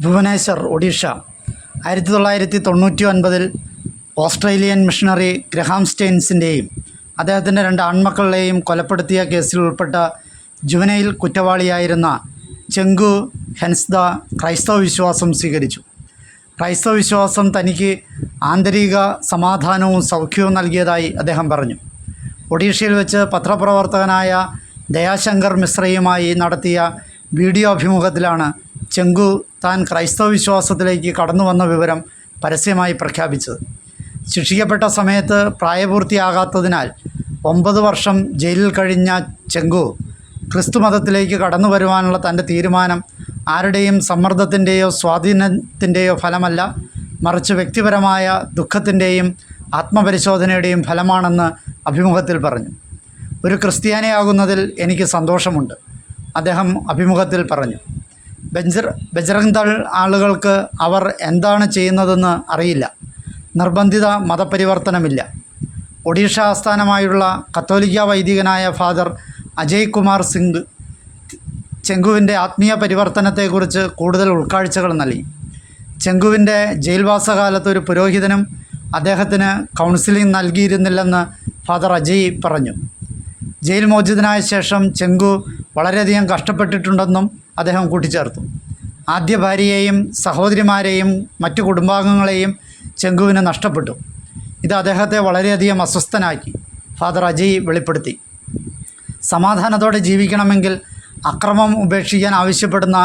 Bhubaneswar, Odisha. 1999 Australian missionary Graham സ്റ്റെയിൻസിൻ്റെയും അദ്ദേഹത്തിൻ്റെ 2 ആൺമക്കളെയും കൊലപ്പെടുത്തിയ കേസിൽ ഉൾപ്പെട്ട ജുവനൈൽ കുറ്റവാളിയായിരുന്ന ചെങ്കു ഹെൻസ്ദ ക്രൈസ്തവ വിശ്വാസം സ്വീകരിച്ചു. ക്രൈസ്തവ വിശ്വാസം തനിക്ക് ആന്തരിക സമാധാനവും സൗഖ്യവും നൽകിയതായി അദ്ദേഹം പറഞ്ഞു. ഒഡീഷയിൽ വെച്ച് പത്രപ്രവർത്തകനായ ദയാശങ്കർ മിശ്രയുമായി നടത്തിയ വീഡിയോ അഭിമുഖത്തിലാണ് ചെങ്കു താൻ ക്രൈസ്തവ വിശ്വാസത്തിലേക്ക് കടന്നു വന്ന വിവരം പരസ്യമായി പ്രഖ്യാപിച്ചത്. ശിക്ഷിക്കപ്പെട്ട സമയത്ത് പ്രായപൂർത്തിയാകാത്തതിനാൽ 9 വർഷം ജയിലിൽ കഴിഞ്ഞ ചെങ്കു ക്രിസ്തുമതത്തിലേക്ക് കടന്നു വരുവാനുള്ള തൻ്റെ തീരുമാനം ആരുടെയും സമ്മർദ്ദത്തിൻ്റെയോ സ്വാധീനത്തിൻ്റെയോ ഫലമല്ല, മറിച്ച് വ്യക്തിപരമായ ദുഃഖത്തിൻ്റെയും ആത്മപരിശോധനയുടെയും ഫലമാണെന്ന് അഭിമുഖത്തിൽ പറഞ്ഞു. ഒരു ക്രിസ്ത്യാനിയാകുന്നതിൽ എനിക്ക് സന്തോഷമുണ്ട്, അദ്ദേഹം അഭിമുഖത്തിൽ പറഞ്ഞു. ബജ്റംഗ് ദൾ ആളുകൾക്ക് അവർ എന്താണ് ചെയ്യുന്നതെന്ന് അറിയില്ല. നിർബന്ധിത മതപരിവർത്തനമില്ല. ഒഡീഷ ആസ്ഥാനമായുള്ള കത്തോലിക്ക വൈദികനായ ഫാദർ അജയ് കുമാർ സിംഗ് ചെങ്കുവിൻ്റെ ആത്മീയ പരിവർത്തനത്തെക്കുറിച്ച് കൂടുതൽ ഉൾക്കാഴ്ചകൾ നൽകി. ചെങ്കുവിൻ്റെ ജയിൽവാസകാലത്ത് ഒരു പുരോഹിതനും അദ്ദേഹത്തിന് കൗൺസിലിംഗ് നൽകിയിരുന്നില്ലെന്ന് ഫാദർ അജയ് പറഞ്ഞു. ജയിൽ മോചിതനായ ശേഷം ചെങ്കു വളരെയധികം കഷ്ടപ്പെട്ടിട്ടുണ്ടെന്നും അദ്ദേഹം കൂട്ടിച്ചേർത്തു. ആദ്യ ഭാര്യയെയും സഹോദരിമാരെയും മറ്റു കുടുംബാംഗങ്ങളെയും ചെങ്കുവിന് നഷ്ടപ്പെട്ടു. ഇത് അദ്ദേഹത്തെ വളരെയധികം അസ്വസ്ഥനാക്കി, ഫാദർ അജയ് വെളിപ്പെടുത്തി. സമാധാനത്തോടെ ജീവിക്കണമെങ്കിൽ അക്രമം ഉപേക്ഷിക്കാൻ ആവശ്യപ്പെടുന്ന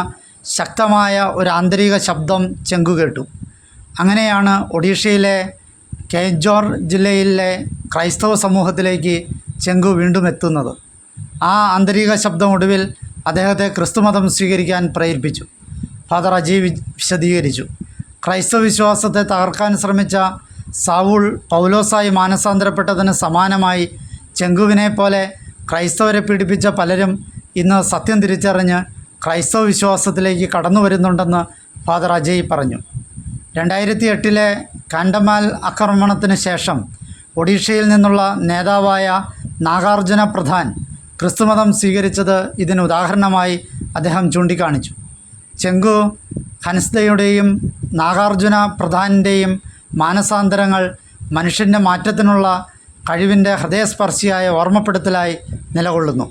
ശക്തമായ ഒരു ആന്തരിക ശബ്ദം ചെങ്കു കേട്ടു. അങ്ങനെയാണ് ഒഡീഷയിലെ കേജോർ ജില്ലയിലെ ക്രൈസ്തവ സമൂഹത്തിലേക്ക് ചെങ്കു വീണ്ടും എത്തുന്നത്. ആ ആന്തരിക ശബ്ദം ഒടുവിൽ അദ്ദേഹത്തെ ക്രിസ്തുമതം സ്വീകരിക്കാൻ പ്രേരിപ്പിച്ചു. ഫാദർ അജയ് വിശദീകരിച്ചു. ക്രൈസ്തവ വിശ്വാസത്തെ തകർക്കാൻ ശ്രമിച്ച സാവൂൾ പൗലോസായി മാനസാന്തരപ്പെട്ടതിന് സമാനമായി ചെങ്കുവിനെ പോലെ ക്രൈസ്തവരെ പീഡിപ്പിച്ച പലരും ഇന്ന് സത്യം തിരിച്ചറിഞ്ഞ് ക്രൈസ്തവ വിശ്വാസത്തിലേക്ക് കടന്നു വരുന്നുണ്ടെന്ന് ഫാദർ അജയ് പറഞ്ഞു. 2008 കാൻഡമാൽ ആക്രമണത്തിന് ശേഷം ഒഡീഷയിൽ നിന്നുള്ള നേതാവായ നാഗാർജുന പ്രധാൻ ക്രിസ്തുമതം സ്വീകരിച്ചത് ഇതിന് ഉദാഹരണമായി അദ്ദേഹം ചൂണ്ടിക്കാണിച്ചു. ചെങ്കു ഹൻസ്ദയുടെയും നാഗാർജുന പ്രധാനിൻ്റെയും മാനസാന്തരങ്ങൾ മനുഷ്യൻ്റെ മാറ്റത്തിനുള്ള കഴിവിൻ്റെ ഹൃദയസ്പർശിയായ ഓർമ്മപ്പെടുത്തലായി നിലകൊള്ളുന്നു.